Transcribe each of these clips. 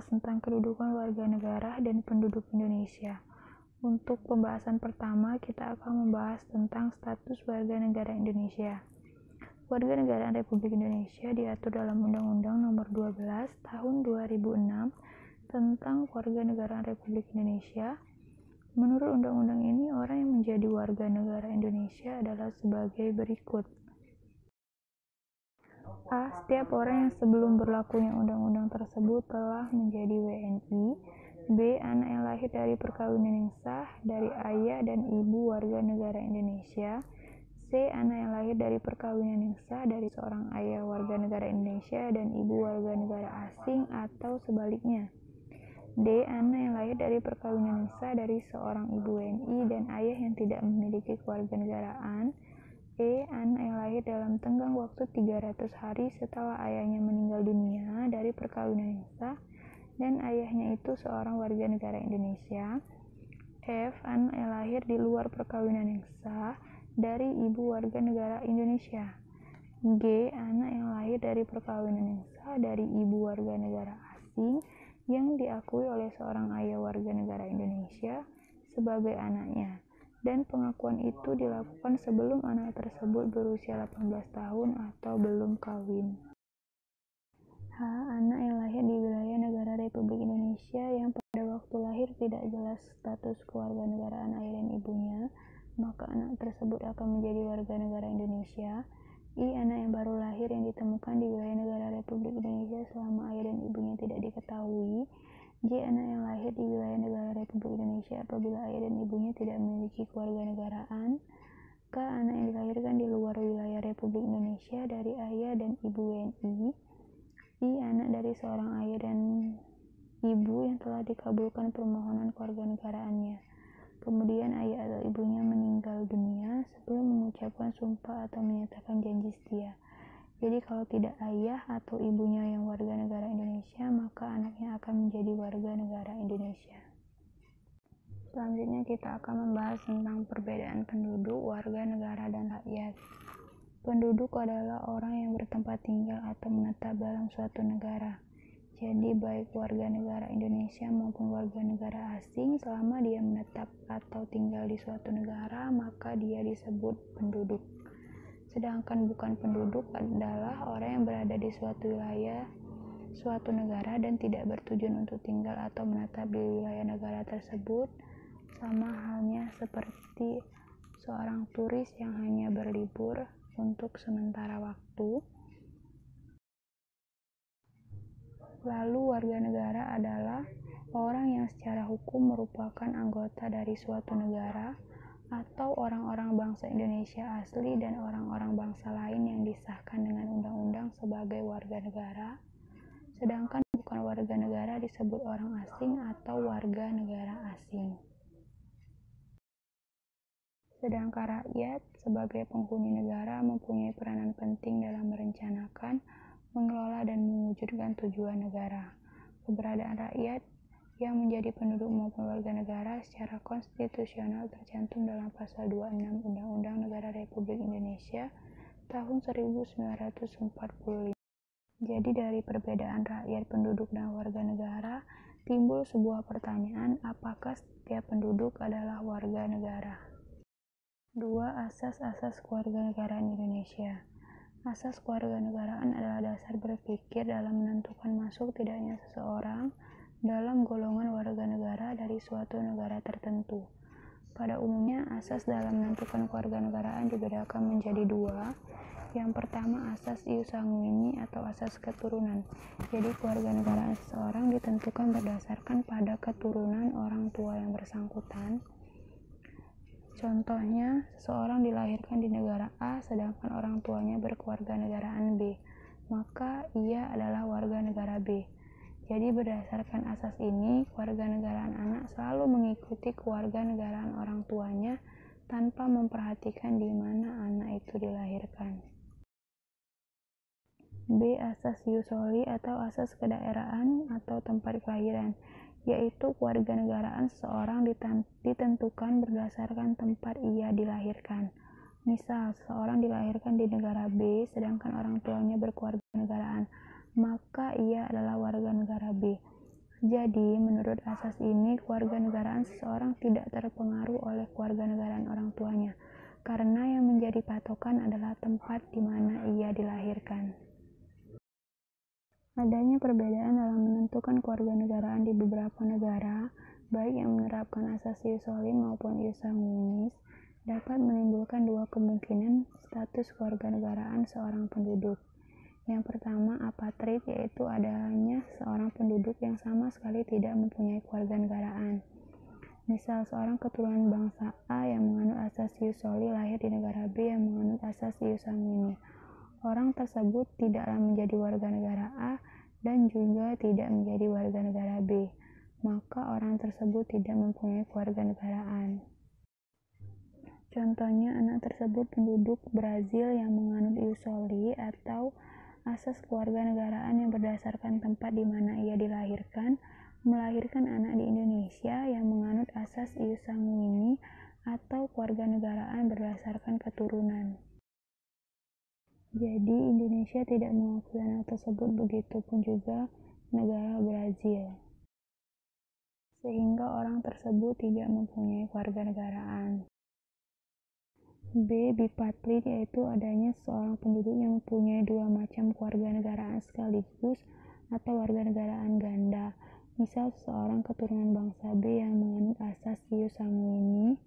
membahas tentang kedudukan warga negara dan penduduk Indonesia. Untuk pembahasan pertama, kita akan membahas tentang status warga negara Indonesia. Warga negara Republik Indonesia diatur dalam Undang-Undang Nomor 12 Tahun 2006 tentang Warga Negara Republik Indonesia. Menurut undang-undang ini, orang yang menjadi warga negara Indonesia adalah sebagai berikut. A. Setiap orang yang sebelum berlakunya undang-undang tersebut telah menjadi WNI. B. Anak yang lahir dari perkawinan yang sah dari ayah dan ibu warga negara Indonesia. C. Anak yang lahir dari perkawinan yang sah dari seorang ayah warga negara Indonesia dan ibu warga negara asing atau sebaliknya. D. Anak yang lahir dari perkawinan yang sah dari seorang ibu WNI dan ayah yang tidak memiliki kewarganegaraan. E. Anak yang lahir dalam tenggang waktu 300 hari setelah ayahnya meninggal dunia dari perkawinan yang sah dan ayahnya itu seorang warga negara Indonesia. F. Anak yang lahir di luar perkawinan yang sah dari ibu warga negara Indonesia. G. Anak yang lahir dari perkawinan yang sah dari ibu warga negara asing yang diakui oleh seorang ayah warga negara Indonesia sebagai anaknya, dan pengakuan itu dilakukan sebelum anak tersebut berusia 18 tahun atau belum kawin. H. Anak yang lahir di wilayah negara Republik Indonesia yang pada waktu lahir tidak jelas status kewarganegaraan ayah dan ibunya, maka anak tersebut akan menjadi warga negara Indonesia. I. Anak yang baru lahir yang ditemukan di wilayah negara Republik Indonesia selama ayah dan ibunya tidak diketahui. J. Anak yang lahir di wilayah negara Republik Indonesia apabila ayah dan ibunya tidak memiliki kewarganegaraan. K. Anak yang dilahirkan di luar wilayah Republik Indonesia dari ayah dan ibu WNI. I. Anak dari seorang ayah dan ibu yang telah dikabulkan permohonan kewarganegaraannya, kemudian ayah atau ibunya meninggal dunia sebelum mengucapkan sumpah atau menyatakan janji setia. Jadi kalau tidak ayah atau ibunya yang warga negara Indonesia, maka anaknya akan menjadi warga negara Indonesia. Selanjutnya kita akan membahas tentang perbedaan penduduk, warga negara, dan rakyat. Penduduk adalah orang yang bertempat tinggal atau menetap dalam suatu negara. Jadi baik warga negara Indonesia maupun warga negara asing, selama dia menetap atau tinggal di suatu negara, maka dia disebut penduduk. Sedangkan bukan penduduk adalah orang yang berada di suatu wilayah, suatu negara dan tidak bertujuan untuk tinggal atau menetap di wilayah negara tersebut, sama halnya seperti seorang turis yang hanya berlibur untuk sementara waktu. Lalu warga negara adalah orang yang secara hukum merupakan anggota dari suatu negara atau orang-orang bangsa Indonesia asli dan orang-orang bangsa lain yang disahkan dengan undang-undang sebagai warga negara. Sedangkan bukan warga negara disebut orang asing atau warga negara asing. Sedangkan rakyat sebagai penghuni negara mempunyai peranan penting dalam merencanakan, mengelola dan mewujudkan tujuan negara. Keberadaan rakyat yang menjadi penduduk maupun warga negara secara konstitusional tercantum dalam pasal 26 Undang-Undang Negara Republik Indonesia tahun 1945. Jadi dari perbedaan rakyat, penduduk, dan warga negara timbul sebuah pertanyaan, apakah setiap penduduk adalah warga negara? 2. Asas-asas kewarganegaraan Indonesia. Asas kewarganegaraan adalah dasar berpikir dalam menentukan masuk tidaknya seseorang dalam golongan warga negara dari suatu negara tertentu. Pada umumnya, asas dalam menentukan kewarganegaraan dibedakan menjadi dua. Yang pertama, asas ius sanguini atau asas keturunan. Jadi, kewarganegaraan seseorang ditentukan berdasarkan pada keturunan orang tua yang bersangkutan. Contohnya, seseorang dilahirkan di negara A sedangkan orang tuanya berkewarganegaraan B, maka ia adalah warga negara B. Jadi berdasarkan asas ini, kewarganegaraan anak selalu mengikuti kewarganegaraan orang tuanya tanpa memperhatikan di mana anak itu dilahirkan. B. Asas ius soli atau asas kedaerahan atau tempat kelahiran, yaitu kewarganegaraan seseorang ditentukan berdasarkan tempat ia dilahirkan. Misal, seseorang dilahirkan di negara B sedangkan orang tuanya berkewarganegaraan, maka ia adalah warga negara B. Jadi, menurut asas ini, kewarganegaraan seseorang tidak terpengaruh oleh kewarganegaraan orang tuanya, karena yang menjadi patokan adalah tempat di mana ia dilahirkan. Adanya perbedaan dalam menentukan kewarganegaraan di beberapa negara, baik yang menerapkan asas ius soli maupun ius sanguinis, dapat menimbulkan dua kemungkinan status kewarganegaraan seorang penduduk. Yang pertama, apatrid, yaitu adanya seorang penduduk yang sama sekali tidak mempunyai kewarganegaraan. Misal, seorang keturunan bangsa A yang menganut asas ius soli lahir di negara B yang menganut asas ius sanguinis. Orang tersebut tidaklah menjadi warga negara A dan juga tidak menjadi warga negara B, maka orang tersebut tidak mempunyai kewarganegaraan. Contohnya, anak tersebut penduduk Brazil yang menganut ius soli atau asas kewarganegaraan yang berdasarkan tempat di mana ia dilahirkan, melahirkan anak di Indonesia yang menganut asas ius sanguinis atau kewarganegaraan berdasarkan keturunan. Jadi, Indonesia tidak mengakui anak tersebut, begitupun juga negara Brazil. Sehingga orang tersebut tidak mempunyai kewarganegaraan. B. Bipatrid, yaitu adanya seorang penduduk yang mempunyai dua macam kewarganegaraan sekaligus atau warganegaraan ganda. Misal, seorang keturunan bangsa B yang menganut asas ius sanguinis,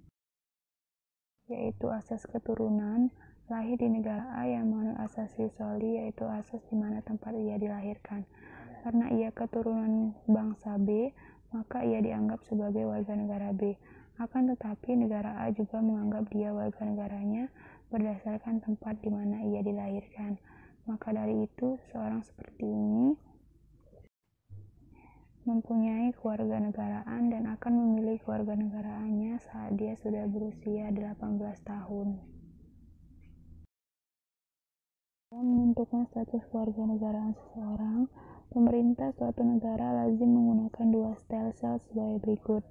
yaitu asas keturunan, lahir di negara A yang menganut asas ius soli, yaitu asas di mana tempat ia dilahirkan. Karena ia keturunan bangsa B, maka ia dianggap sebagai warga negara B. Akan tetapi, negara A juga menganggap dia warga negaranya berdasarkan tempat di mana ia dilahirkan. Maka dari itu, seorang seperti ini mempunyai kewarganegaraan dan akan memilih kewarganegaraannya saat dia sudah berusia 18 tahun. Dalam menentukan status kewarganegaraan seseorang, pemerintah suatu negara lazim menggunakan dua stelsel sebagai berikut.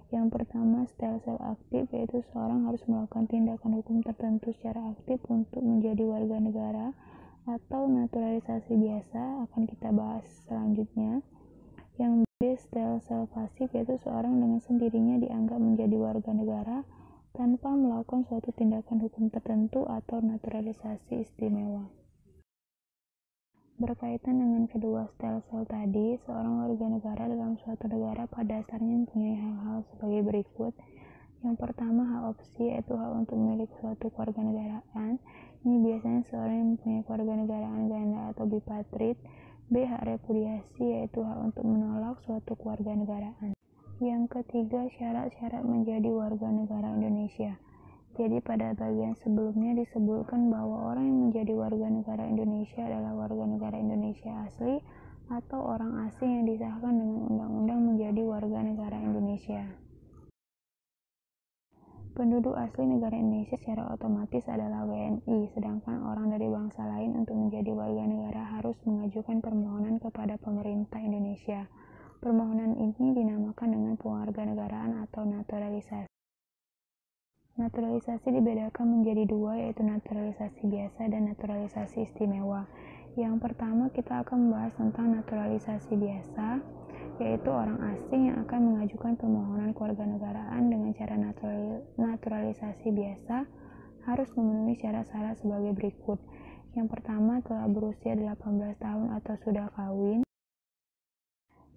Yang pertama, stelsel aktif, yaitu seorang harus melakukan tindakan hukum tertentu secara aktif untuk menjadi warga negara, atau naturalisasi biasa, akan kita bahas selanjutnya. Yang B, stelsel pasif, yaitu seorang dengan sendirinya dianggap menjadi warga negara tanpa melakukan suatu tindakan hukum tertentu atau naturalisasi istimewa. Berkaitan dengan kedua stelsel tadi, seorang warga negara dalam suatu negara pada dasarnya mempunyai hal-hal sebagai berikut. Yang pertama, hak opsi, yaitu hak untuk memiliki suatu kewarganegaraan. Ini biasanya seorang yang mempunyai kewarganegaraan ganda atau bipatrid. B, hak repudiasi, yaitu hak untuk menolak suatu kewarganegaraan. Yang ketiga, syarat-syarat menjadi warga negara Indonesia. Jadi pada bagian sebelumnya disebutkan bahwa orang yang menjadi warga negara Indonesia adalah warga negara Indonesia asli atau orang asing yang disahkan dengan undang-undang menjadi warga negara Indonesia. Penduduk asli negara Indonesia secara otomatis adalah WNI, sedangkan orang dari bangsa lain untuk menjadi warga negara harus mengajukan permohonan kepada pemerintah Indonesia. Permohonan ini dinamakan dengan pewarganegaraan atau naturalisasi. Naturalisasi dibedakan menjadi dua, yaitu naturalisasi biasa dan naturalisasi istimewa. Yang pertama, kita akan membahas tentang naturalisasi biasa, yaitu orang asing yang akan mengajukan permohonan kewarganegaraan dengan cara naturalisasi biasa harus memenuhi syarat-syarat sebagai berikut. Yang pertama, telah berusia 18 tahun atau sudah kawin.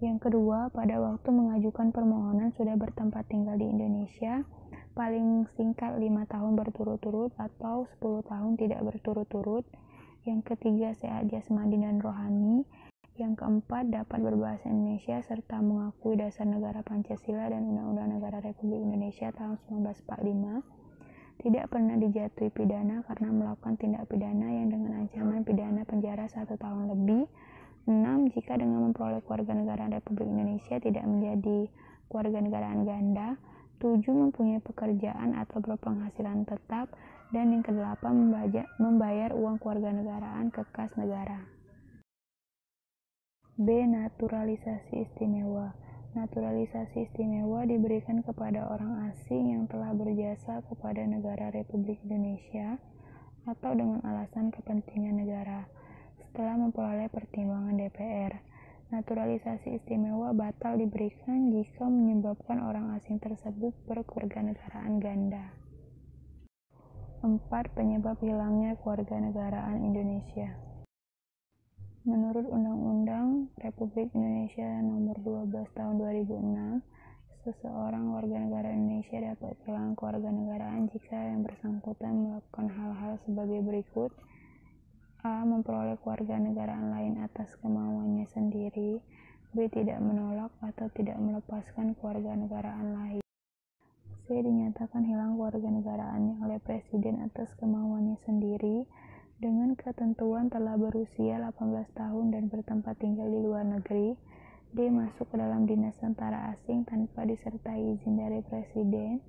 Yang kedua, pada waktu mengajukan permohonan sudah bertempat tinggal di Indonesia, paling singkat 5 tahun berturut-turut atau 10 tahun tidak berturut-turut. Yang ketiga, sehat jasmani dan rohani. Yang keempat, dapat berbahasa Indonesia serta mengakui dasar negara Pancasila dan Undang-Undang Negara Republik Indonesia tahun 1945. Tidak pernah dijatuhi pidana karena melakukan tindak pidana yang dengan ancaman pidana penjara 1 tahun lebih. 6. Jika dengan memperoleh kewarganegaraan Republik Indonesia tidak menjadi kewarganegaraan ganda. 7. Mempunyai pekerjaan atau berpenghasilan tetap. Dan yang ke-8, membayar uang kewarganegaraan ke kas negara. B. Naturalisasi istimewa. Naturalisasi istimewa diberikan kepada orang asing yang telah berjasa kepada negara Republik Indonesia atau dengan alasan kepentingan negara setelah memperoleh pertimbangan DPR. Naturalisasi istimewa batal diberikan jika menyebabkan orang asing tersebut berkewarganegaraan ganda. 4. Penyebab hilangnya kewarganegaraan Indonesia. Menurut Undang-Undang Republik Indonesia Nomor 12 Tahun 2006, seseorang warga negara Indonesia dapat kehilangan kewarganegaraan jika yang bersangkutan melakukan hal-hal sebagai berikut. A. Memperoleh kewarganegaraan lain atas kemauannya sendiri. B. Tidak menolak atau tidak melepaskan kewarganegaraan lain. C. Dinyatakan hilang kewarganegaraannya oleh Presiden atas kemauannya sendiri dengan ketentuan telah berusia 18 tahun dan bertempat tinggal di luar negeri. D. Masuk ke dalam dinas tentara asing tanpa disertai izin dari Presiden.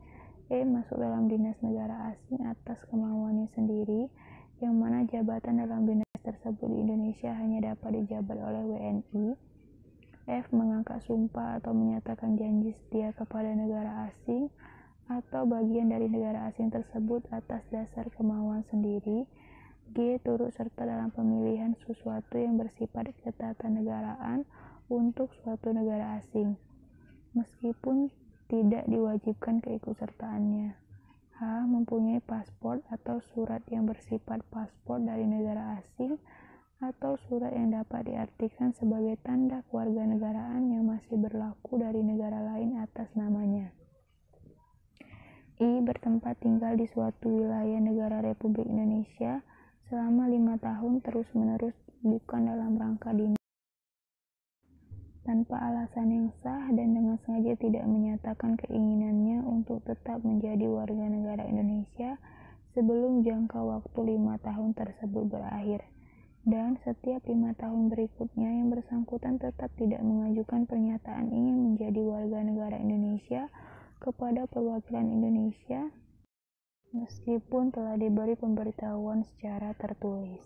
E. Masuk dalam dinas negara asing atas kemauannya sendiri, yang mana jabatan dalam dinas tersebut di Indonesia hanya dapat dijabat oleh WNI. F. Mengangkat sumpah atau menyatakan janji setia kepada negara asing atau bagian dari negara asing tersebut atas dasar kemauan sendiri. G. Turut serta dalam pemilihan sesuatu yang bersifat ketatanegaraan untuk suatu negara asing, meskipun tidak diwajibkan keikutsertaannya. H. Mempunyai paspor atau surat yang bersifat paspor dari negara asing atau surat yang dapat diartikan sebagai tanda kewarganegaraan yang masih berlaku dari negara lain atas namanya. I. Bertempat tinggal di suatu wilayah negara Republik Indonesia selama 5 tahun terus-menerus bukan dalam rangka dinas, tanpa alasan yang sah dan dengan sengaja tidak menyatakan keinginannya untuk tetap menjadi warga negara Indonesia sebelum jangka waktu 5 tahun tersebut berakhir, dan setiap 5 tahun berikutnya yang bersangkutan tetap tidak mengajukan pernyataan ingin menjadi warga negara Indonesia kepada perwakilan Indonesia meskipun telah diberi pemberitahuan secara tertulis.